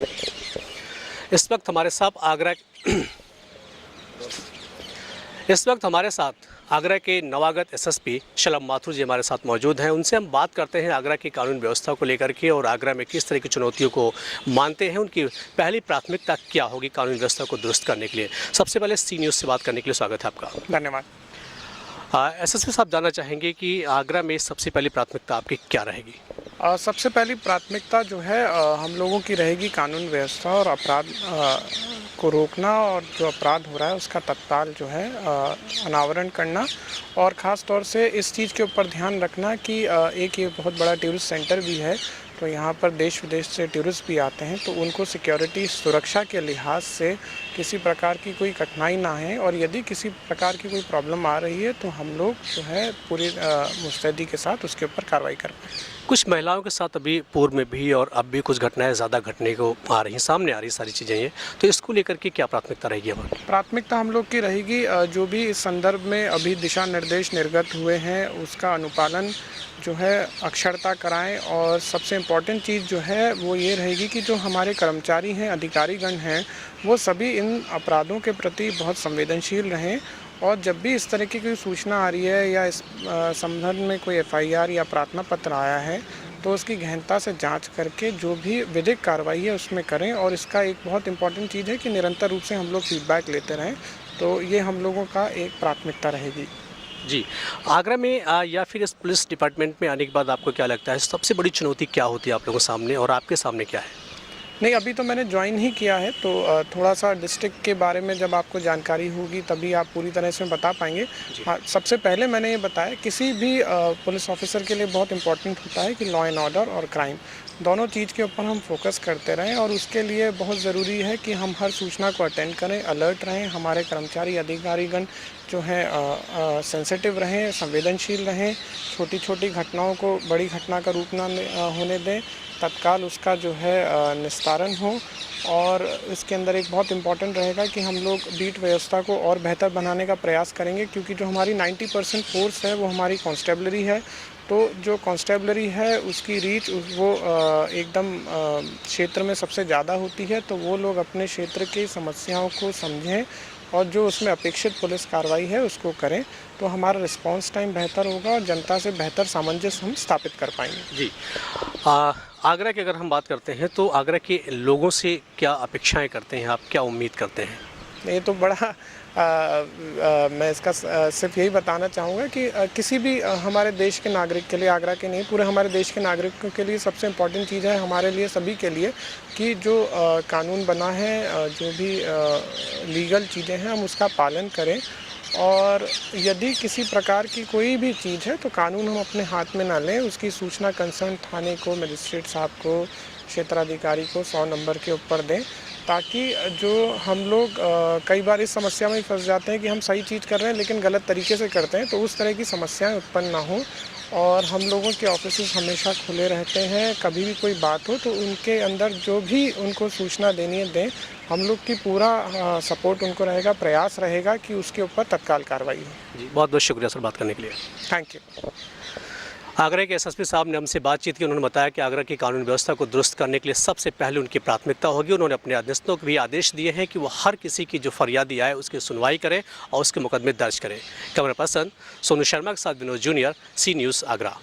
इस वक्त हमारे साथ आगरा के नवागत एसएसपी शलभ माथुर जी हमारे साथ मौजूद हैं। उनसे हम बात करते हैं आगरा की कानून व्यवस्था को लेकर के और आगरा में किस तरह की चुनौतियों को मानते हैं, उनकी पहली प्राथमिकता क्या होगी कानून व्यवस्था को दुरुस्त करने के लिए। सबसे पहले सी न्यूज़ से बात करने के लिए स्वागत है आपका। धन्यवाद। एसएसपी साहब, जानना चाहेंगे कि आगरा में सबसे पहली प्राथमिकता आपकी क्या रहेगी? सबसे पहली प्राथमिकता जो है हम लोगों की रहेगी कानून व्यवस्था और अपराध को रोकना, और जो अपराध हो रहा है उसका तत्काल जो है अनावरण करना, और ख़ास तौर से इस चीज़ के ऊपर ध्यान रखना कि एक ये बहुत बड़ा टूरिस्ट सेंटर भी है, तो यहाँ पर देश विदेश से टूरिस्ट भी आते हैं, तो उनको सिक्योरिटी सुरक्षा के लिहाज से किसी प्रकार की कोई कठिनाई ना है, और यदि किसी प्रकार की कोई प्रॉब्लम आ रही है तो हम लोग जो है पूरी मुस्तैदी के साथ उसके ऊपर कार्रवाई कर पाएँ। कुछ महिलाओं के साथ अभी पूर्व में भी और अब भी कुछ घटनाएं ज़्यादा घटने को आ रही हैं, सामने आ रही सारी चीज़ें ये, तो इसको लेकर के क्या प्राथमिकता रहेगी हमारी? प्राथमिकता हम लोग की रहेगी जो भी इस संदर्भ में अभी दिशा निर्देश निर्गत हुए हैं उसका अनुपालन जो है अक्षरता कराएं, और सबसे इम्पॉर्टेंट चीज़ जो है वो ये रहेगी कि जो हमारे कर्मचारी हैं, अधिकारीगण हैं, वो सभी इन अपराधों के प्रति बहुत संवेदनशील रहें, और जब भी इस तरह की कोई सूचना आ रही है या इस संबंध में कोई एफआईआर या प्रार्थना पत्र आया है तो उसकी गहनता से जांच करके जो भी विधिक कार्रवाई है उसमें करें। और इसका एक बहुत इम्पॉर्टेंट चीज़ है कि निरंतर रूप से हम लोग फीडबैक लेते रहें, तो ये हम लोगों का एक प्राथमिकता रहेगी। जी, आगरा में या फिर इस पुलिस डिपार्टमेंट में आने के बाद आपको क्या लगता है सबसे बड़ी चुनौती क्या होती है आप लोगों के सामने, और आपके सामने क्या है? नहीं, अभी तो मैंने ज्वाइन ही किया है, तो थोड़ा सा डिस्ट्रिक्ट के बारे में जब आपको जानकारी होगी तभी आप पूरी तरह से बता पाएंगे। हाँ, सबसे पहले मैंने ये बताया किसी भी पुलिस ऑफिसर के लिए बहुत इम्पोर्टेंट होता है कि लॉ एंड ऑर्डर और क्राइम दोनों चीज़ के ऊपर हम फोकस करते रहें, और उसके लिए बहुत ज़रूरी है कि हम हर सूचना को अटेंड करें, अलर्ट रहें, हमारे कर्मचारी अधिकारीगण जो हैं सेंसिटिव रहें, संवेदनशील रहें, छोटी छोटी घटनाओं को बड़ी घटना का रूप ना होने दें, तत्काल उसका जो है निस्तारण हो। और इसके अंदर एक बहुत इम्पॉर्टेंट रहेगा कि हम लोग बीट व्यवस्था को और बेहतर बनाने का प्रयास करेंगे, क्योंकि जो हमारी 90% फोर्स है वो हमारी कांस्टेबलरी है, तो जो कांस्टेबलरी है उसकी रीच वो एकदम क्षेत्र में सबसे ज़्यादा होती है, तो वो लोग अपने क्षेत्र की समस्याओं को समझें और जो उसमें अपेक्षित पुलिस कार्रवाई है उसको करें, तो हमारा रिस्पांस टाइम बेहतर होगा और जनता से बेहतर सामंजस्य हम स्थापित कर पाएंगे। जी, आगरा की अगर हम बात करते हैं तो आगरा के लोगों से क्या अपेक्षाएं करते हैं आप, क्या उम्मीद करते हैं? ये तो बड़ा मैं इसका सिर्फ यही बताना चाहूँगा कि किसी भी हमारे देश के नागरिक के लिए, आगरा के नहीं पूरे हमारे देश के नागरिकों के लिए सबसे इम्पोर्टेंट चीज़ है हमारे लिए सभी के लिए कि जो कानून बना है, जो भी लीगल चीज़ें हैं हम उसका पालन करें, और यदि किसी प्रकार की कोई भी चीज़ है तो कानून हम अपने हाथ में ना लें, उसकी सूचना कंसर्न थाने को, मजिस्ट्रेट साहब को, क्षेत्राधिकारी को 100 नंबर के ऊपर दें, ताकि जो हम लोग कई बार इस समस्या में फंस जाते हैं कि हम सही चीज़ कर रहे हैं लेकिन गलत तरीके से करते हैं, तो उस तरह की समस्याएं उत्पन्न ना हो। और हम लोगों के ऑफिस हमेशा खुले रहते हैं, कभी भी कोई बात हो तो उनके अंदर जो भी उनको सूचना देनी है दें, हम लोग की पूरा सपोर्ट उनको रहेगा, प्रयास रहेगा कि उसके ऊपर तत्काल कार्रवाई हो। जी, बहुत बहुत शुक्रिया सर बात करने के लिए। Thank you. आगरा के एसएसपी साहब ने हमसे बातचीत की। उन्होंने बताया कि आगरा की कानून व्यवस्था को दुरुस्त करने के लिए सबसे पहले उनकी प्राथमिकता होगी। उन्होंने अपने अधीनस्थों को भी आदेश दिए हैं कि वो हर किसी की जो फरियादी आए उसकी सुनवाई करें और उसके मुकदमे दर्ज करें। कैमरा पर्सन सोनू शर्मा के साथ विनोद जूनियर, सी न्यूज़ आगरा।